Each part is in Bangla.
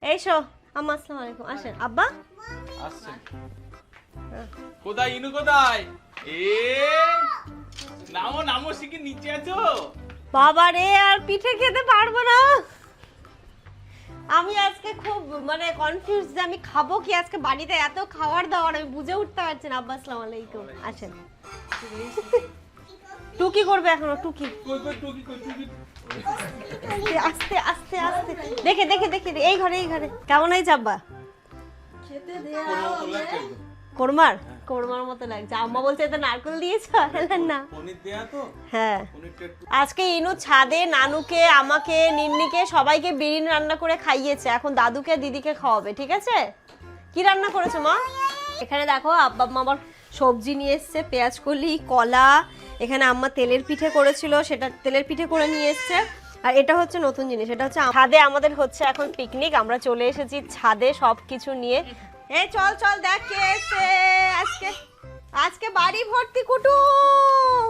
এইসো আম্মা, আসসালামু আলাইকুম। আসেন আব্বা। আসছেন কোথায়? ইনু কোথায়? নামো নামো, শিখে নিচে আছো। বাবা রে, আর পিঠে খেতে পারবো না আমি আজকে। খুব কনফিউজ যে আমি খাবো কি আজকে। বাড়িতে এত খাবার দাবার আমি বুঝে উঠতে পারছি না। আব্বা আসসালামু আলাইকুম। আসেন। টুকি করবে এখনো? টুকি আস্তে আস্তে আস্তে, দেখে দেখে দেখে। এই ঘরে এই ঘরে। কেমন হয়েছে আব্বা? কোরমার কোরমার মতো লাগছে। আম্মা বলছে এটা নারকেল দিয়েছো না? হ্যাঁ, আজকে ইনু ছাদে নানুকে, আমাকে, নিন্নিকে সবাইকে বিরিয়ানি রান্না করে খাইয়েছে। এখন দাদুকে দিদিকে খাওয়াবে। ঠিক আছে? কি রান্না করেছো মা? এখানে দেখো আব্বা আম্মা আবার সবজি নিয়ে এসছে, পেঁয়াজ কলি, কলা। এখানে আম্মা তেলের পিঠে করেছিল, সেটা তেলের পিঠে করে নিয়ে এসছে। আর এটা হচ্ছে নতুন জিনিস, এটা হচ্ছে ছাদে আমাদের হচ্ছে এখন পিকনিক। আমরা চলে এসেছি ছাদে সবকিছু নিয়ে। এই চল চল, দেখ কে এসছে আজকে। আজকে বাড়ি ভর্তি কুটুম।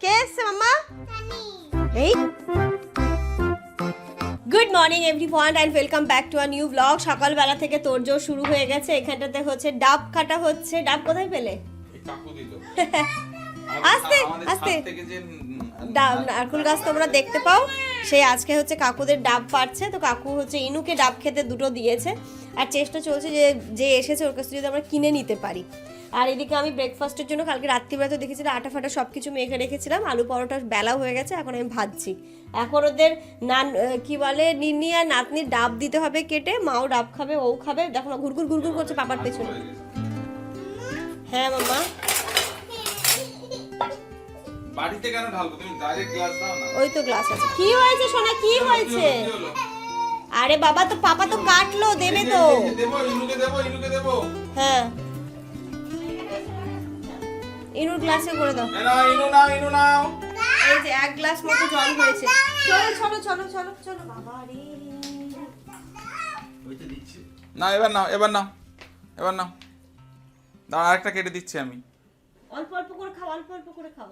কে এসছে মামা? এই good morning everyone and welcome back to a new blog. সকালবেলা থেকে তোড়জোড় শুরু হয়ে গেছে। এখানটাতে হচ্ছে ডাব কাটা হচ্ছে। ডাব কোথায় পেলে? আস্তে আস্তে। নারকেল গাছ তোমরা দেখতে পাও। সেই আজকে হচ্ছে কাকুদের ডাব পাড়ছে। তো কাকু হচ্ছে ইনুকে ডাব খেতে দুটো দিয়েছে। আর চেষ্টা চলছে যে এসেছে ওর কাছ থেকে যদি আমরা কিনে নিতে পারি। আর এদিকে আমি ব্রেকফাস্টের জন্য কালকে রাত্রিবেলা তো দেখেছিলাম আটা ফাটা সব কিছু মেখে রেখেছিলাম। আলু পরোটা বেলা হয়ে গেছে, এখন আমি ভাজছি। এখন ওদের কি বলে, নিন্নি আর নাতনির ডাব দিতে হবে কেটে। মাও ডাব খাবে, ও খাবে। দেখো না ঘুরঘুর ঘুরঘুর করছে পাপার পেছনে। হ্যাঁ মামা। বাড়িতে কেন ঢালবো? তুমি ডাইরেক্ট গ্লাস দাও না। ওই তো গ্লাস আছে। কি হয়েছে সোনা, কি হয়েছে? আরে বাবা, তো পাপা তো কাটলো, দেবে তো। দেবো ইনুকে দেবো, ইনুকে দেবো। হ্যাঁ, ইনুর গ্লাসে করে দাও। না ইনু নাও, ইনু নাও। এই যে এক গ্লাস মতো জল হয়েছে। চলো চলো চলো চলো চলো। বাবা রে, ওইটা দিচ্ছি না। এবার নাও, এবার নাও, এবার নাও। দাঁড়া, আরেকটা কেটে দিচ্ছি আমি। অল্প অল্প করে খাও, অল্প অল্প করে খাও।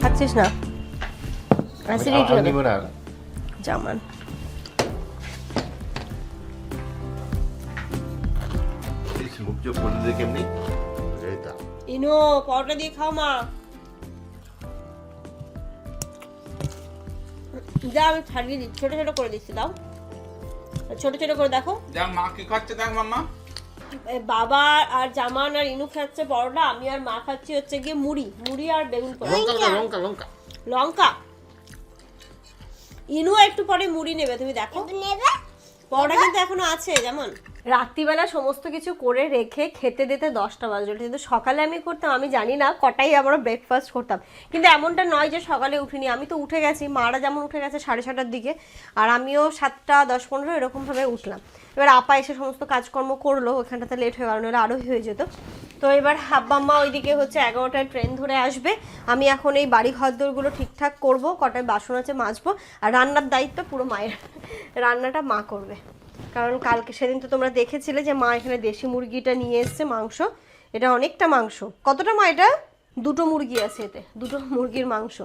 খাচ্ছিস না? অ্যাসিডিটি হবে। জামান ইনো পরোটা দিয়ে খাও মা। যা, আমি ছাড়িয়ে দিচ্ছি, ছোট ছোট করে দিচ্ছি। দাও ছোট ছোট করে। দেখো দেখ মা কি খাচ্ছে, দেখ মাম্মা। বাবা আর জামান আর ইনু খাচ্ছে পরোটা, আমি আর মা খাচ্ছি হচ্ছে গিয়ে মুড়ি। মুড়ি আর বেগুন পোড়া। লঙ্কা। ইনু একটু পরে মুড়ি নেবে, তুমি দেখো। পরোটা কিন্তু এখনো আছে। যেমন রাত্রিবেলা সমস্ত কিছু করে রেখে খেতে দিতে 10টা বাজলো। কিন্তু সকালে আমি করতাম, আমি জানি না কটাই আমরা ব্রেকফাস্ট করতাম। কিন্তু এমনটা নয় যে সকালে উঠিনি, আমি তো উঠে গেছি। মারা যেমন উঠে গেছে 6:30টার দিকে, আর আমিও 7টা 10-15 এরকমভাবে উঠলাম। এবার আপা এসে সমস্ত কাজকর্ম করলো, ওখানটাতে লেট হয়ে গেল, নাহলে আরও হয়ে যেত। তো এবার আব্বা আম্মা ওইদিকে হচ্ছে 11টায় ট্রেন ধরে আসবে। আমি এখন এই বাড়ি ঘরদোরগুলো ঠিকঠাক করব, কটায় বাসন আছে মাজবো। আর রান্নার দায়িত্ব পুরো মায়ের। রান্নাটা মা করবে, কারণ কালকে সেদিন তো তোমরা দেখেছিলে যে মা এখানে দেশি মুরগিটা নিয়ে এসছে, মাংস। এটা অনেকটা মাংস। কতটা মা? এটা 2টো মুরগি আছে, এতে 2টো মুরগির মাংস।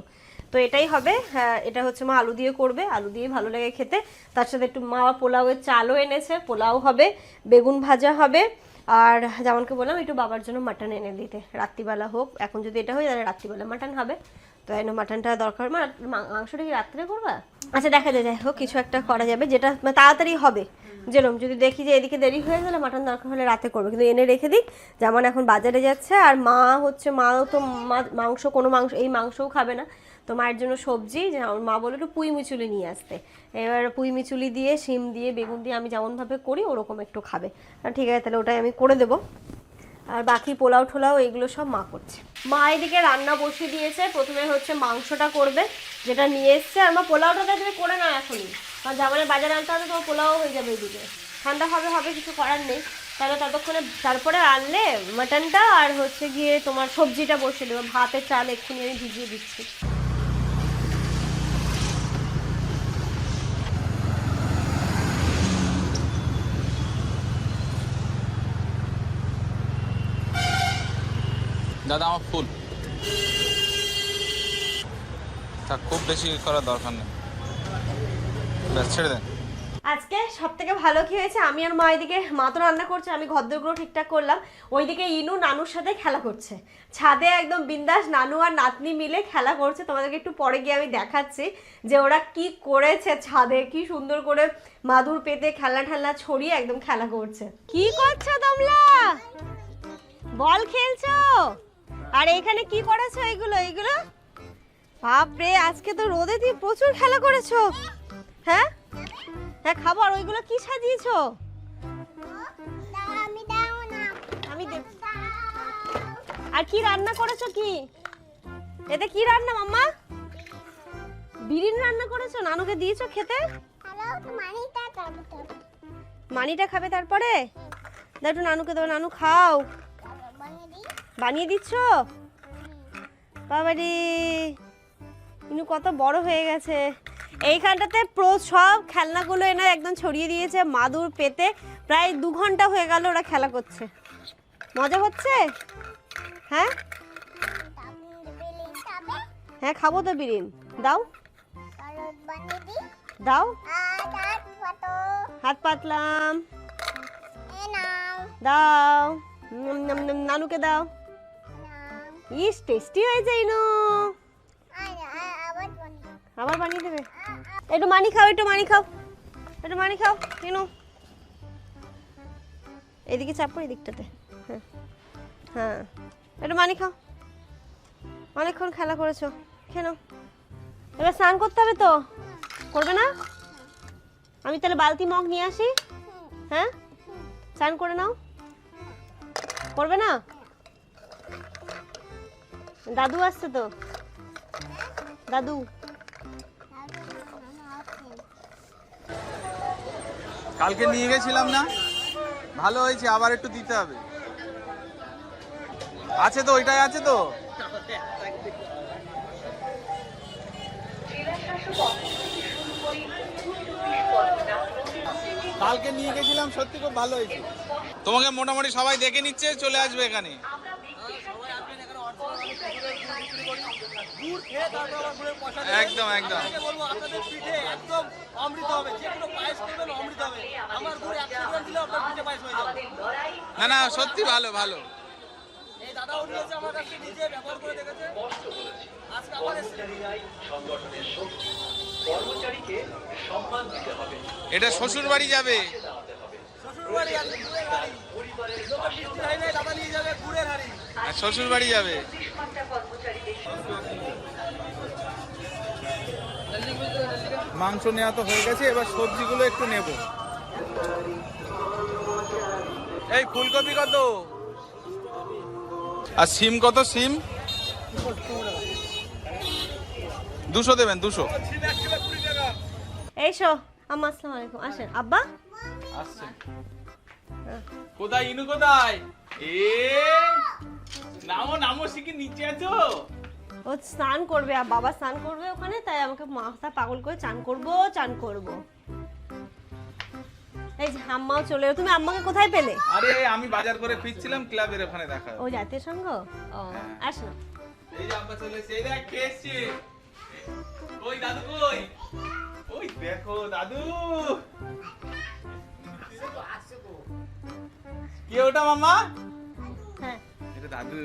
তো এটাই হবে। হ্যাঁ, এটা হচ্ছে মা আলু দিয়ে করবে, আলু দিয়ে ভালো লাগে খেতে। তার সাথে একটু মা পোলাওয়ের চালও এনেছে, পোলাও হবে, বেগুন ভাজা হবে। আর যেমনকে বললাম একটু বাবার জন্য মাটন এনে দিতে, রাত্রিবেলা হোক। এখন যদি এটা হয় তাহলে রাত্রিবেলা মাটন হবে। তো এনে মাটনটা দরকার। মাংসটা কি রাত্রে করবা? আচ্ছা দেখা যায়, যাই হোক কিছু একটা করা যাবে যেটা তাড়াতাড়ি হবে। যেরকম যদি দেখি যে এদিকে দেরি হয়ে গেলে মাটন দরকার হলে রাতে করবে, কিন্তু এনে রেখে দিই। যেমন এখন বাজারে যাচ্ছে, আর মাও তো মাংস, কোনো মাংস, এই মাংসও খাবে না। তো মায়ের জন্য সবজি, যে আমার মা বলে একটু পুঁই মিচুলি নিয়ে আসতে। এবার পুঁই মিচুলি দিয়ে, শিম দিয়ে, বেগুন দিয়ে আমি যেমনভাবে করি ওরকম একটু খাবে। ঠিক আছে, তাহলে ওটাই আমি করে দেবো। আর বাকি পোলাও ঠোলাও এগুলো সব মা করছে। মা এদিকে রান্না বসিয়ে দিয়েছে। প্রথমে হচ্ছে মাংসটা করবে, যেটা নিয়ে এসছে। আর মা পোলাওটা তুমি করে নাও এখনই, কারণ জামানের বাজারে আনতে হবে, তোমার পোলাও হয়ে যাবে এদিকে। ঠান্ডা হবে হবে, কিছু করার নেই। তাহলে ততক্ষণে তারপরে আনলে মাটনটা আর হচ্ছে গিয়ে তোমার সবজিটা বসিয়ে দেবো। ভাতের চাল এক্ষুনি আমি ভিজিয়ে দিচ্ছি। দাদা আমার ফুল তা খুব বেশি করার দরকার নেই, ব্যাস ছেড়ে দেন। আজকে সব থেকে ভালো কি হয়েছে, আমি আর মা এদিকে, মা তো রান্না করছে, আমি ঘরদোরগুলো ঠিকঠাক করলাম। ওইদিকে ইনু নানুর সাথে খেলা করছে ছাদে, একদম বিন্দাস নানু আর নাতনি মিলে খেলা করছে। তোমাদেরকে একটু পরে গিয়ে আমি দেখাচ্ছি যে ওরা কি করেছে ছাদে, কি সুন্দর করে মাদুর পেতে খেলনা ঠেলনা ছড়িয়ে একদম খেলা করছে। কি করছো তোমরা? বল খেলছো? আর এখানে কি করেছো? এইগুলো বাপরে, আজকে তো রোদে দিয়ে প্রচুর খেলা করেছো। হ্যাঁ হ্যাঁ, খাবার ওইগুলো কি সাজিয়েছো? আমি দেব। আর কি রান্না করেছো? কি এতে কি রান্না মাম্মা? বিরিয়ানি রান্না করেছো, নানুকে দিয়েছো খেতে? মানিটা খাবে তারপরে? দাও একটু নানুকে দাও, নানু খাও। বানিয়ে দিচ্ছ? বাবারে, ইনু কত বড় হয়ে গেছে। এইখানটাতে সব খেলনাগুলো এনে একদম ছড়িয়ে দিয়েছে মাদুর পেতে। প্রায় 2 ঘন্টা হয়ে গেল ওরা খেলা করছে। মজা হচ্ছে? হ্যাঁ হ্যাঁ, খাবো তো বিরিয়ানি। দাও দাও, হাত পাতলাম, দাও নানুকে দাও। ইস টেস্টি হয়েছে ইনু। আবার বানিয়ে দেবে? একটু মানি খাও, একটু মানি খাও, একটু মানি খাও ইনু। এদিকে চাপো, এদিকটাতে। হ্যাঁ হ্যাঁ, একটু মানি খাও। অনেকক্ষণ খেলা করেছো, কেন? এবার স্নান করতে হবে তো, করবে না? আমি তাহলে বালতি মগ নিয়ে আসি। হ্যাঁ, স্নান করে নাও। করবে না? দাদু আসছে তো, দাদু। কালকে নিয়ে গেছিলাম না, ভালো হয়েছে, আবার একটু দিতে হবে। আছে তো, ওইটাই আছে তো। কালকে নিয়ে গেছিলাম, সত্যি খুব ভালো হয়েছে। তোমাকে মোটামুটি সবাই দেখে নিচ্ছে, চলে আসবে এখানে। একদম একদম না না, সত্যি ভালো ভালো। এটা শ্বশুর বাড়ি যাবে। শ্বশুর বাড়ি যাবে। মাংস নেওয়া তো হয়ে গেছে, এবার সবজিগুলো একটু নেব। এই ফুলকপি কত? আর সিম কত? সিম 200 দেবেন, 200। এইসো আম্মা, আসসালামু আলাইকুম। আসেন আব্বা। আসছে কোথায়? ইনু কোথায়? নামো নামো, শিখে নিচে আছো। ও স্নান করবে, আর বাবা স্নান করবে ওখানে, তাই আমাকে মাথা পাগল করে চান করব। এই যে আম্মাও চলে এলো। তুমি আম্মাকে কোথায় পেলে? আরে আমি বাজার করে ফিরছিলাম, ক্লাবের ওখানে দেখা। ও জাতীয় সংঘ? ও আসো। এই যে আব্বা চলে এসেছে, এই দেখ কে এসেছে। ওই দাদু কই? ওই দেখো দাদু। কে ওটা মামা? হ্যাঁ, এটা দাদু।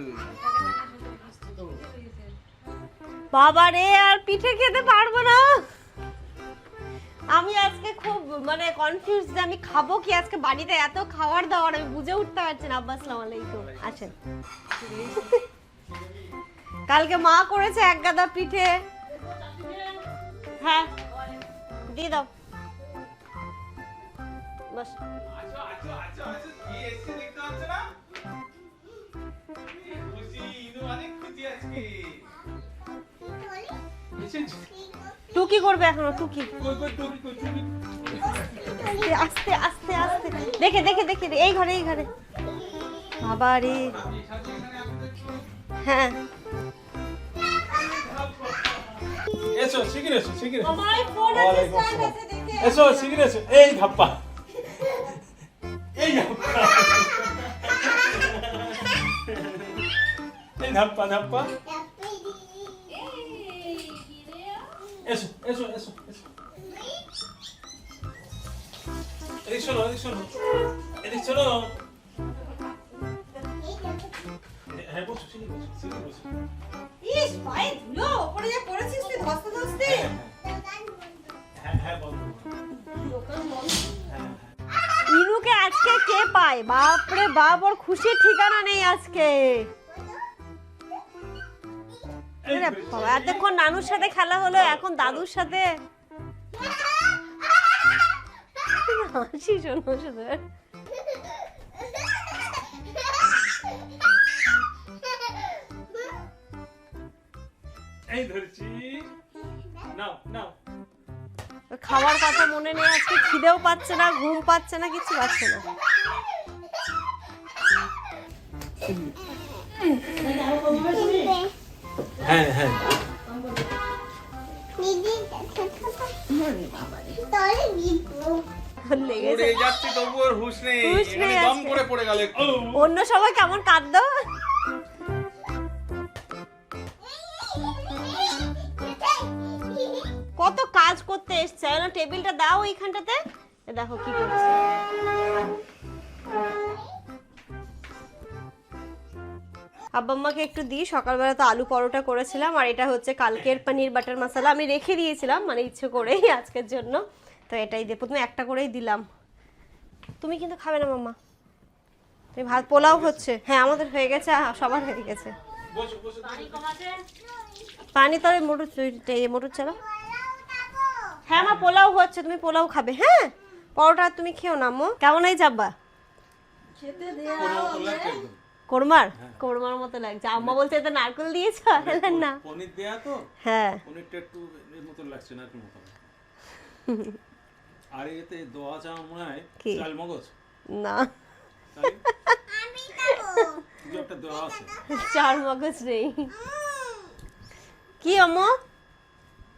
বাবা রে, আর পিঠে খেতে পারবো না আমি আজকে। খুব কনফিউজ যে আমি খাবো কি আজকে। বাড়িতে এত খাবার দাবার, আমি বুঝে উঠতে পারছি না। আব্বা আসসালামু আলাইকুম। আসেন। কালকে মা করেছে 1 গাদা পিঠে। হ্যাঁ, দিয়ে দাও। বস। আচ্ছা আচ্ছা আচ্ছা আচ্ছা, কি এসে দেখতে পাচ্ছ না? খুশি, ইনু অনেক খুশি আজকে। টুকি করবে এখনো, টুকি। কই কই টুকি কই টুকি। আস্তে আস্তে আস্তে আস্তে দেখে দেখে দেখে এই ঘরে এই ঘরে বাবা রে হ্যাঁ এসো শিগগির এসো শিগগির এসো। আমার ফোন ওয়ালাইকুম আসসালাম। এসো শিগগির এসো এই ধাপ্পা এই ধাপ্পা এই ধাপ্পা ধাপ্পা এসো এসো এসো এসো এদিক শোনো এদিক শোনো এদিক শোনো হ্যাঁ বসো শিগগির বসো শিগগির বসো ইস পায়ে ধুলো পড়ে যা পড়েছিস তুই ধস্তে ধস্তে হ্যাঁ হ্যাঁ বন্ধ ইনুকে আজকে কে পায় বাপ রে বাপ ওর খুশির ঠিকানা নেই আজকে আরে বাবা এতক্ষণ নানুর সাথে খেলা হলো এখন দাদুর সাথে হাসি শোনো শুধু এই ধরছি নাও নাও খাওয়ার কথা মনে নেই আজকে খিদেও পাচ্ছে না ঘুম পাচ্ছে না কিছু পাচ্ছে না হ্যাঁ হ্যাঁ লেগেছে উড়ে যাচ্ছে তবু ওর হুঁশ নেই হুঁশ নেই এখানে দম আজকে। করে পড়ে গেল একটু। অন্য সময় কেমন কাঁদতো কত কাজ করতে এসছে না টেবিলটা দাও এইখানটাতে এ দেখো কি করছে আব্বা আম্মাকে একটু দিই সকালবেলা তো আলু পরোটা করেছিলাম আর এটা হচ্ছে কালকের পনির বাটার মশলা আমি রেখে দিয়েছিলাম মানে ইচ্ছে করেই আজকের জন্য তো এটাই দিয়ে প্রথমে একটা করেই দিলাম তুমি কিন্তু খাবে না মাম্মা তুমি ভাত পোলাও হচ্ছে হ্যাঁ আমাদের হয়ে গেছে সবার হয়ে গেছে বসো বসো পানি তো মোটর মোটর চালাও হ্যাঁ আমার পোলাও হচ্ছে তুমি পোলাও খাবে হ্যাঁ পরোটা তুমি খেও না আম্মু কেমন হয়েছে আব্বা কোরমার কোরমার মতো লাগছে আম্মা বলছে এটা নারকেল দিয়েছ না পনির দেয়া তো হ্যাঁ পনিরটা একটু এর মতো লাগছে না একটু মতো আর এতে দোয়া চা মনে হয় কি? চাল মগজ না তাই কিছু একটা দেওয়া আছে চার মগজ নেই কি আম্মু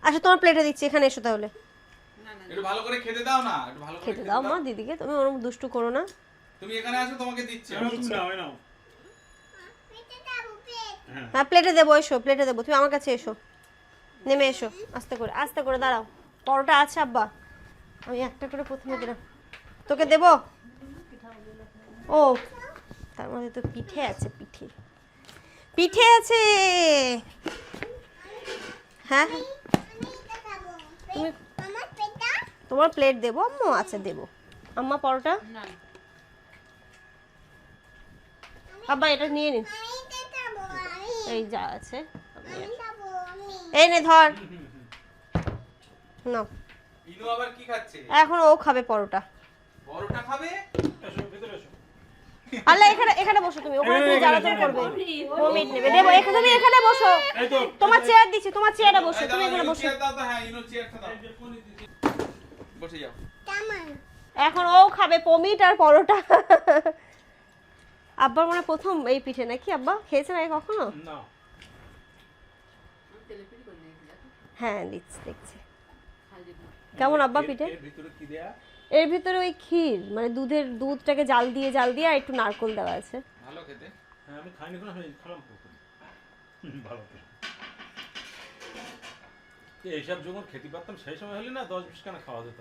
আচ্ছা তোমার প্লেটে দিচ্ছি এখানে এসো তাহলে একটু ভালো করে খেতে দাও না একটু ভালো করে খেতে দাও মা দিদিকে তুমি ওরকম দুষ্টু করো না তুমি এখানে আসো তোমাকে দিচ্ছি নাও, তুমি নাও, নাও। হ্যাঁ প্লেটে দেবো এসো প্লেটে দেবো তুমি আমার কাছে এসো নেমে এসো আস্তে করে দাঁড়াও পরোটা আছে আব্বা আমি একটা করে প্রথমে দিলাম তোকে দেব ও তার মধ্যে তো পিঠে আছে পিঠে আছে হ্যাঁ তুমি তোমার প্লেট দেবো আম্মু আচ্ছা দেবো আম্মা পরোটা আব্বা এটা নিয়ে নিন এই যা আছে এই নে ধর নাও ইনু আবার কি খাচ্ছে এখন ও খাবে পরোটা পরোটা খাবে এসো ভিতরে এসো আল্লাহ এখানে বসো তুমি ওখানে তুমি জ্বালাতন করবে ভমিট নেবে দেবো এখানে তুমি এখানে বসো এই তো তোমার চেয়ার দিচ্ছি তোমার চেয়ারে বসো এই তুমি দাও, এখানে ইনু বসো চেয়ার দাও তো হ্যাঁ ইনু চেয়ারটা দাও বসে যাও এখন ও খাবে পমিট আর পরোটা আব্বার মানে প্রথম এই পিঠে নাকি আব্বা খেয়েছেন আগে কখনো না হ্যাঁ দেখছি কেমন আব্বা পিঠে এর ভিতরে কি দেয়া এর ভিতরে ওই ক্ষীর মানে দুধটাকে জাল দিয়ে আর একটু নারকেল দেওয়া আছে ভালো খেতে হ্যাঁ আমি খাইনি কোনো আমি খেলাম ভালো তো এইসব যখন খেতে পারতাম সেই সময় হলে না 10-20 খানা খাওয়া যেত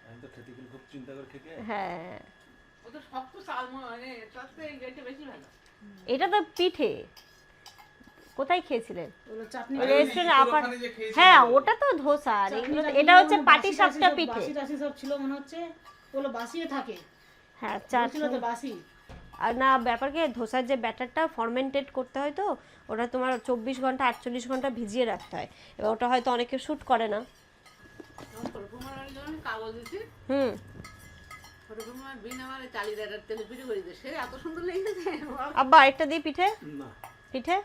আমি তো খেতে গেলে খুব চিন্তা করে খেতে হ্যাঁ ওটা শক্ত চাল মানে তার থেকে এটা বেশি ভালো এটা তো পিঠে কোথায় খেয়েছিলেন ওগুলো চাটনি আরে ওই রেস্টুরেন্ট ইনুর আপার ওখানে যে খেয়েছিল। হ্যাঁ ওটা তো ধোসা আর এগুলো এটা হচ্ছে পাটি সাপটা পিঠে বাসি টাসি সব ছিল মনে হচ্ছে ওগুলো বাসিয়ে থাকে হ্যাঁ ছিল তো বাসি আর না ব্যাপার কি ধোসার যে ব্যাটারটা ফরমেন্টেড করতে হয় তো ওটা তোমার 24 ঘন্টা 48 ঘন্টা ভিজিয়ে রাখতে হয় এবার ওটা হয়তো অনেকে শ্যুট করে না ছোটকুমার যখন কাগজ দিচ্ছি হুম ছোটকুমার বিন আমার চালিদারের তেলে পিঠে করে দিচ্ছে সে এত সুন্দর লেগেছে আব্বা আরেকটা দিই পিঠে না পিঠে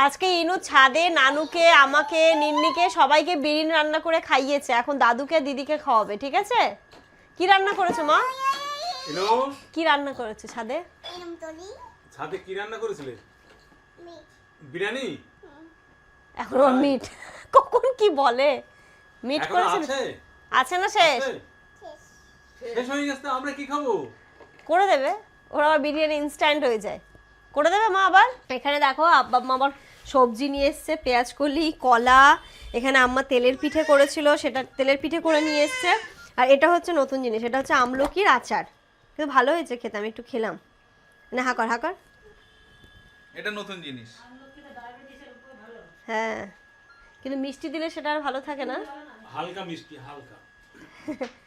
আজকে ইনু ছাদে নানুকে, আমাকে, নিন্নিকে সবাইকে বিরিয়ানি রান্না করে খাইয়েছে। এখন দাদুকে দিদিকে খাওয়াবে, ঠিক আছে? কি রান্না করেছো মা? হ্যালো, কি রান্না করেছো ছাদে? ছাদে কি রান্না করেছিলে? বিরিয়ানি? এখন ওর মিট কখন কি বলে? মিট এখন করেছে? আছে? আছে না শেষ? আছে? শেষ হয়ে গেছে তো, আমরা কি খাবো? করে দেবে, ওর আবার বিরিয়ানি ইনস্ট্যান্ট হয়ে যায়, করে দেবে মা আবার। এখানে দেখো আব্বা আম্মা আবার সবজি নিয়ে এসছে, পেঁয়াজ কলি, কলা। এখানে আম্মা তেলের পিঠে করেছিল, সেটা তেলের পিঠে করে নিয়ে এসছে। আর এটা হচ্ছে নতুন জিনিস, এটা হচ্ছে আমলকির আচার, কিন্তু ভালো হয়েছে খেতে, আমি একটু খেলাম। না হাকর হাকর, এটা নতুন জিনিস। হ্যাঁ কিন্তু মিষ্টি দিলে সেটা আর ভালো থাকে না। হালকা মিষ্টি, হালকা।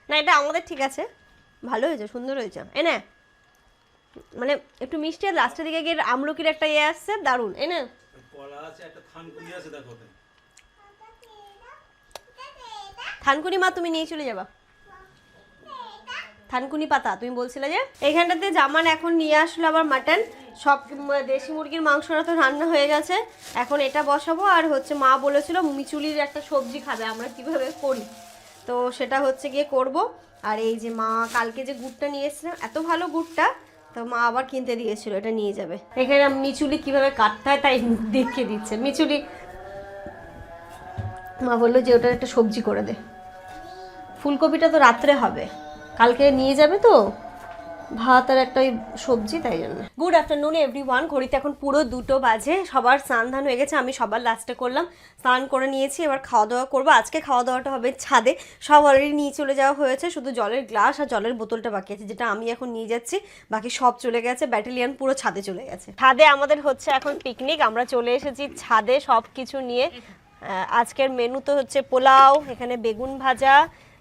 না এটা আমাদের ঠিক আছে, ভালো হয়েছে, সুন্দর হয়েছে। এনে মানে একটু মিষ্টি, আর লাস্টের দিকে গিয়ে আমলকির একটা ইয়ে আসছে, দারুণ। এনে কলা আছে, একটা থানকুনি আছে, দেখো। থানকুনি মা তুমি নিয়ে চলে যাবা, থানকুনি পাতা তুমি বলছিলে যে। এইখানটাতে জামান এখন নিয়ে আসলো আবার মাটন, সব দেশি মুরগির মাংসটা তো রান্না হয়ে গেছে, এখন এটা বসাবো। আর হচ্ছে মা বলেছিল মিচুলির একটা সবজি খাবে, আমরা কিভাবে করি, তো সেটা হচ্ছে গিয়ে করব। আর এই যে মা কালকে যে গুড়টা নিয়ে এসেছিলাম, এত ভালো গুড়টা, তো মা আবার কিনতে দিয়েছিল, এটা নিয়ে যাবে। এখানে মিচুলি কিভাবে কাটতে হয় তাই দেখিয়ে দিচ্ছে মিচুলি। মা বললো যে ওটা একটা সবজি করে দে। ফুলকপিটা তো রাত্রে হবে, কালকে নিয়ে যাবে তো, ভাত আর একটা ওই সবজি, তাই জন্য। গুড আফটারনুন এভরিওয়ান, ঘড়িতে এখন পুরো 2টো বাজে। সবার স্নান ধান হয়ে গেছে, আমি সবার লাস্টে করলাম, স্নান করে নিয়েছি। এবার খাওয়া দাওয়া করবো। আজকে খাওয়া দাওয়াটা হবে ছাদে, সব অলরেডি নিয়ে চলে যাওয়া হয়েছে, শুধু জলের গ্লাস আর জলের বোতলটা বাকি আছে, যেটা আমি এখন নিয়ে যাচ্ছি। বাকি সব চলে গেছে, ব্যাটালিয়ান পুরো ছাদে চলে গেছে। ছাদে আমাদের হচ্ছে এখন পিকনিক, আমরা চলে এসেছি ছাদে সব কিছু নিয়ে। আজকের মেনু তো হচ্ছে পোলাও, এখানে বেগুন ভাজা,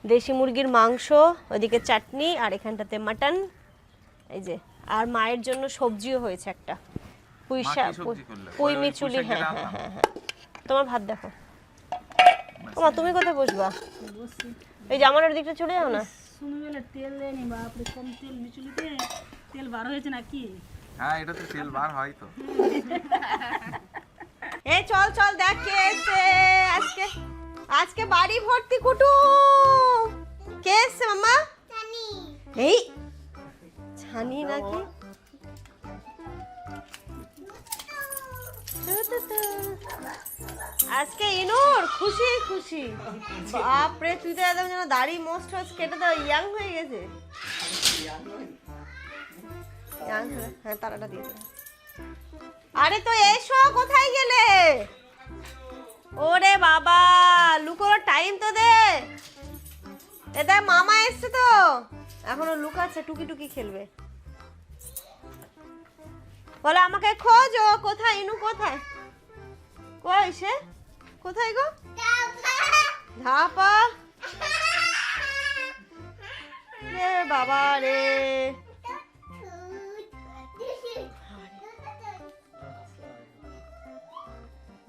দেশি মুরগির মাংস, ওইদিকে চাটনি, আর এখানটাতে মাটন, এই যে। আর মায়ের জন্য সবজিও হয়েছে একটা, পুঁই শাক, পুঁই মিচুলি। হ্যাঁ হ্যাঁ হ্যাঁ হ্যাঁ। তোমার ভাত দেখো। ওমা তুমি কোথায় বসবা? এই জামানোর দিকটা চলে যাও না। শুনবেলে তেল দেয়নি বাপরে, কম তেল মিচুলিতে তেল বার হয়েছে নাকি? হ্যাঁ, এটা তো তেল বার হয় তো। এই চল চল দেখ কে এসছে আজকে, আজকে বাড়ি ভর্তি কুটুম। কে এসছে মাম্মা? ছানি। এই ছানি নাকি? আজকে ইনুর খুশি খুশি, বাপরে তুই তো একদম যেন দাড়ি মোস্ট হচ্ছে, কেটে দাও, ইয়াং হয়ে গেছে। হ্যাঁ তারাটা দিয়ে দে। আরে তো এসো, কোথায় গেলে? ওরে বাবা, লুকোর টাইম তো দে। এটা মামা এসছে তো, এখনো লুকাচ্ছে, টুকি টুকি খেলবে। বলে আমাকে খোঁজো, কোথায় ইনু, কোথায়, কই সে, কোথায় গো? ধাপা রে বাবা রে।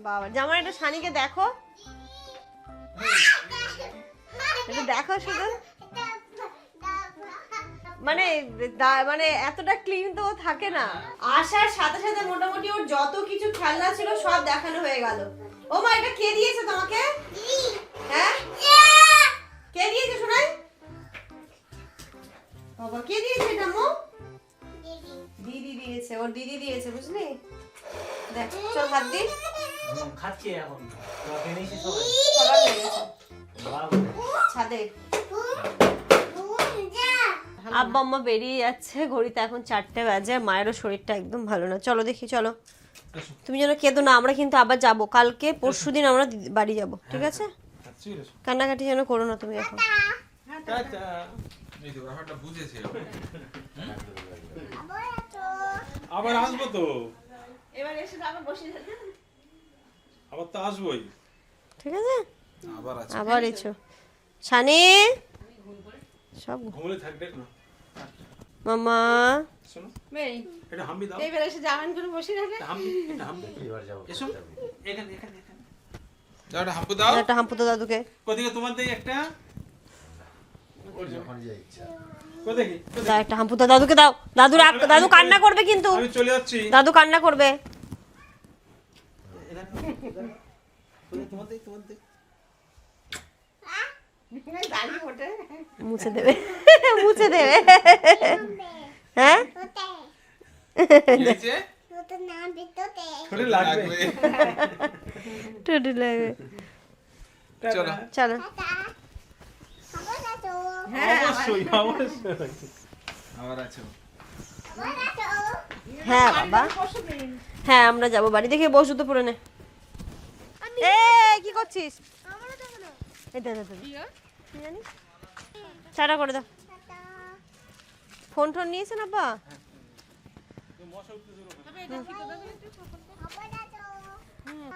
বাবা জামাই, একটু শানিকে দেখো, একটু দেখো শুধু, মানে মানে এতটা ক্লিন তো থাকে না। আসার সাথে সাথে মোটামুটি ওর যত কিছু খেলনা ছিল সব দেখানো হয়ে গেল। ও মা, এটা কে দিয়েছে তোমাকে? হ্যাঁ কে দিয়েছে শোনাই? বাবা কে দিয়েছে এটা? মো দিদি দিয়েছে, ওর দিদি দিয়েছে, বুঝলি? দেখ চল হাত দি। খাচ্ছি এখন, তোকে নিয়েছি সবাই। সবার হয়ে গেছে ছাদে। আব্বা আম্মা বেরিয়ে যাচ্ছে, ঘড়িতে এখন 4টে বাজে, মায়েরও শরীরটা একদম ভালো না। চলো দেখি, চলো। তুমি যেন কেঁদো না, আমরা কিন্তু আবার যাবো কালকে, পরশুদিন আমরা বাড়ি যাব, ঠিক আছে? কান্নাকাটি যেন করো না তুমি এখন। এই তো ব্যাপারটা বুঝেছি। আবার আসবো তো, এবার এসে আবার বসে যাবে। আবার তো আসবোই, ঠিক আছে? আবার আছে, আবার এসো শানি, সব ঘুমলে থাকবে না। মামা। শোনো, মেই এটা হাম্বি দাও, এবার এসে জামান করে বসে থাকে। এটা হাম্বি, এটা হাম্বি। এবার যাবো। এসো এখানে এখানে এখানে। যাও এটা হাম্পু দাও। একটা হাম্পু তো দাদুকে। কোদিকে তোমার দেই একটা, যখন যা ইচ্ছা। কোদিকে দাও একটা হাম্পু তো দাদুকে দাও। দাদু কান্না করবে কিন্তু, আমি চলে যাচ্ছি। দাদু কান্না করবে। মুছে দেবে মুছে দেবে হ্যাঁ কি হয়েছে? ছোট লাগবে টুটু লাগবে চলো চলো অবশ্যই অবশ্যই আবার আছো। হ্যাঁ বাবা হ্যাঁ আমরা যাবো বাড়ি দেখে বসু তো পরে নে এ কি করছিস এই দে দে দে কি জানি চাটা করে দাও ফোন টোন নিয়েছেন আব্বা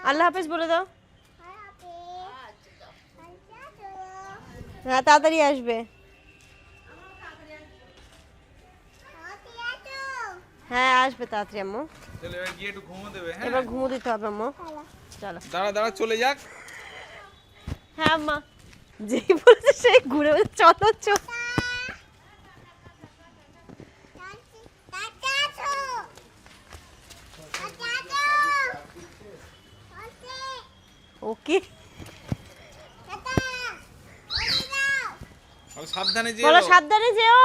আল্লাহ হাফেজ বলে দাও হ্যাঁ তাড়াতাড়ি আসবে হ্যাঁ আসবে তাড়াতাড়ি আম্মু চলো এবার গিয়ে একটু ঘুমো দেবে। হ্যাঁ এবার ঘুমো দিতে হবে আম্মু চলো দাঁড়া দাঁড়া চলে যাক। হ্যাঁ আম্মা যেই বলেছে সেই ঘুরে বলে চলো চল ওকে সাবধানে যেও। বলো সাবধানে যেও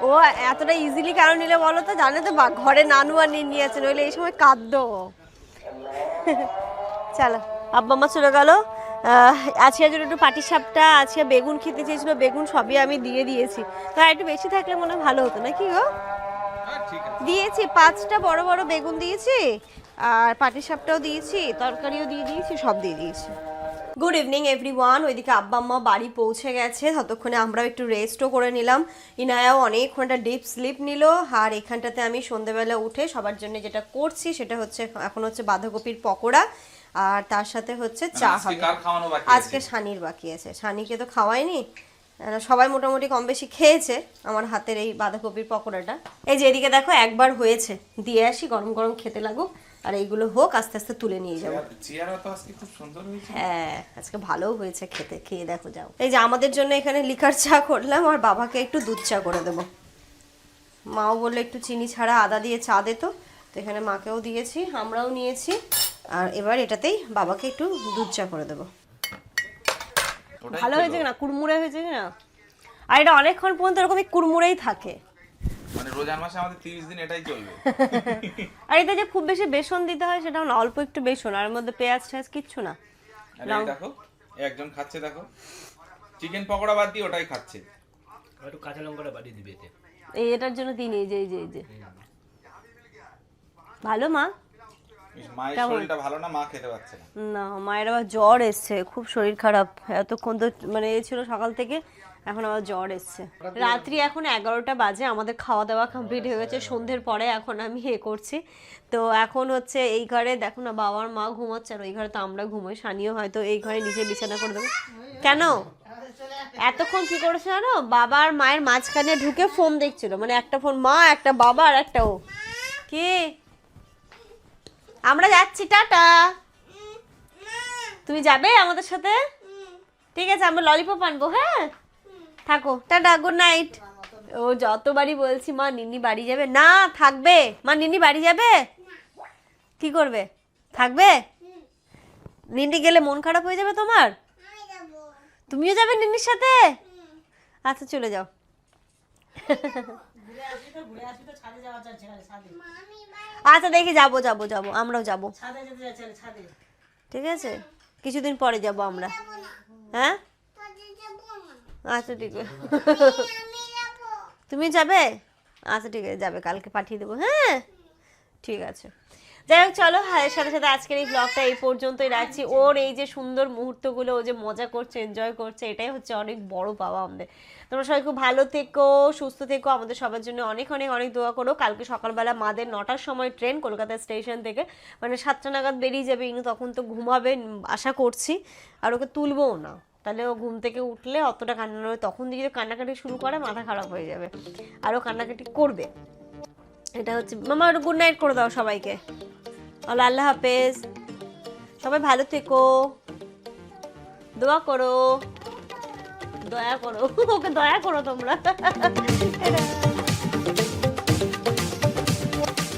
ও এতটা ইজিলি কেন নিলে বলো তো জানে তো ঘরে নানু আর নিয়ে আছে নইলে এই সময় কাঁদতো চলো আব্বা মা চলে গেল আজকে জন্য একটু পাটির সাপটা আজকে বেগুন খেতে চেয়েছিল বেগুন সবই আমি দিয়ে দিয়েছি তো একটু বেশি থাকলে মনে হয় ভালো হতো নাকি গো হ্যাঁ ঠিক আছে। দিয়েছি 5টা বড় বড় বেগুন দিয়েছি আর পাটির সাপটাও দিয়েছি তরকারিও দিয়ে দিয়েছি সব দিয়ে দিয়েছি গুড ইভিনিং এভরিওয়ান ওইদিকে আব্বা আম্মা বাড়ি পৌঁছে গেছে ততক্ষণে আমরাও একটু রেস্টও করে নিলাম ইনায়াও অনেকক্ষণ একটা ডিপ স্লিপ নিল আর এখানটাতে আমি সন্ধ্যেবেলা উঠে সবার জন্য যেটা করছি সেটা হচ্ছে এখন হচ্ছে বাঁধাকপির পকোড়া আর তার সাথে হচ্ছে চা আজকে হবে কার খাওয়ানো বাকি আজকে শানির বাকি আছে শানিকে তো খাওয়াইনি সবাই মোটামুটি কম বেশি খেয়েছে আমার হাতের এই বাঁধাকপির পকোড়াটা এই যে এদিকে দেখো একবার হয়েছে দিয়ে আসি গরম গরম খেতে লাগুক আর এইগুলো হোক আস্তে আস্তে তুলে নিয়ে যাবো চেয়ারও তো আজকে খুব সুন্দর হয়েছে। হ্যাঁ আজকে ভালোও হয়েছে খেতে খেয়ে দেখো যাও এই যে আমাদের জন্য এখানে লিকার চা করলাম আর বাবাকে একটু দুধ চা করে দেবো মাও বললো একটু চিনি ছাড়া আদা দিয়ে চা দে তো এখানে মাকেও দিয়েছি আমরাও নিয়েছি আর এবার এটাতেই বাবাকে একটু দুধ চা করে দেবো ওটাই ভালো তো হয়েছে না কুড়মুড়ে হয়েছে না আর এটা অনেকক্ষণ পর্যন্ত এরকমই কুড়মুড়েই থাকে মানে রোজার মাসে আমাদের 30 দিন এটাই চলবে। আর এতে যে খুব বেশি বেসন দিতে হয় সেটাও না অল্প একটু বেসন আর এর মধ্যে পেঁয়াজ টেয়াজ কিচ্ছু না আরে এই দেখো একজন খাচ্ছে দেখো চিকেন পকোড়া বাদ দিয়ে ওটাই খাচ্ছে। একটু কাঁচা লঙ্কাটা বাড়ি দিবে এতে এই এটার জন্য দিন এই যে এই যে এই যে ভালো মা মায়ের কেমন? শরীরটা ভালো না মা খেতে পাচ্ছে না। না মায়ের আবার জ্বর এসছে খুব শরীর খারাপ এতক্ষণ তো মানে এ ছিল সকাল থেকে এখন আবার জ্বর এসছে রাত্রি এখন 11টা বাজে আমাদের খাওয়া দাওয়া কমপ্লিট হয়ে গেছে সন্ধ্যের পরে এখন আমি করছি তো এখন হচ্ছে এই ঘরে দেখো না বাবার মা ঘুমাচ্ছে আর ওই ঘরে তো আমরা ঘুমোই শানিও হয়তো এই ঘরে নিচে বিছানা করে দেবো কেন এতক্ষণ কি করেছে জানো বাবার মায়ের মাঝখানে ঢুকে ফোন দেখছিল মানে একটা ফোন মা একটা বাবা আর একটা ও কি আমরা যাচ্ছি টাটা তুমি যাবে আমাদের সাথে ঠিক আছে আমরা ললিপপ আনবো হ্যাঁ থাকো টাটা গুড নাইট ও যতবারই বলছি মা নিনি বাড়ি যাবে না থাকবে মা নিনি বাড়ি যাবে কি করবে থাকবে নিনি গেলে মন খারাপ হয়ে যাবে তোমার তুমিও যাবে নিনির সাথে আচ্ছা চলে যাও আচ্ছা দেখি যাবো যাবো যাবো আমরাও যাবো ঠিক আছে কিছুদিন পরে যাবো আমরা হ্যাঁ আচ্ছা ঠিক আছে তুমি যাবে আচ্ছা ঠিক আছে যাবে কালকে পাঠিয়ে দেবো হ্যাঁ ঠিক আছে যাই হোক চলো এর সাথে সাথে আজকের এই ব্লগটা এই পর্যন্তই রাখছি ওর এই যে সুন্দর মুহূর্তগুলো ও যে মজা করছে এনজয় করছে এটাই হচ্ছে অনেক বড় পাওয়া আমাদের তোমরা সবাই খুব ভালো থেকো সুস্থ থেকো আমাদের সবার জন্য অনেক অনেক অনেক দোয়া করো কালকে সকালবেলা মাদের 9টার সময় ট্রেন কলকাতা স্টেশন থেকে মানে 7টা নাগাদ বেরিয়ে যাবে ইনু তখন তো ঘুমাবে আশা করছি আর ওকে তুলবও না তাহলে ও ঘুম থেকে উঠলে অতটা কান্না তখন দিয়ে যদি কান্নাকাটি শুরু করে মাথা খারাপ হয়ে যাবে আর ও কান্নাকাটি করবে এটা হচ্ছে মামা একটু গুড নাইট করে দাও সবাইকে আল্লাহ হাফেজ সবাই ভালো থেকো দোয়া করো দয়া করো ওকে দয়া করো তোমরা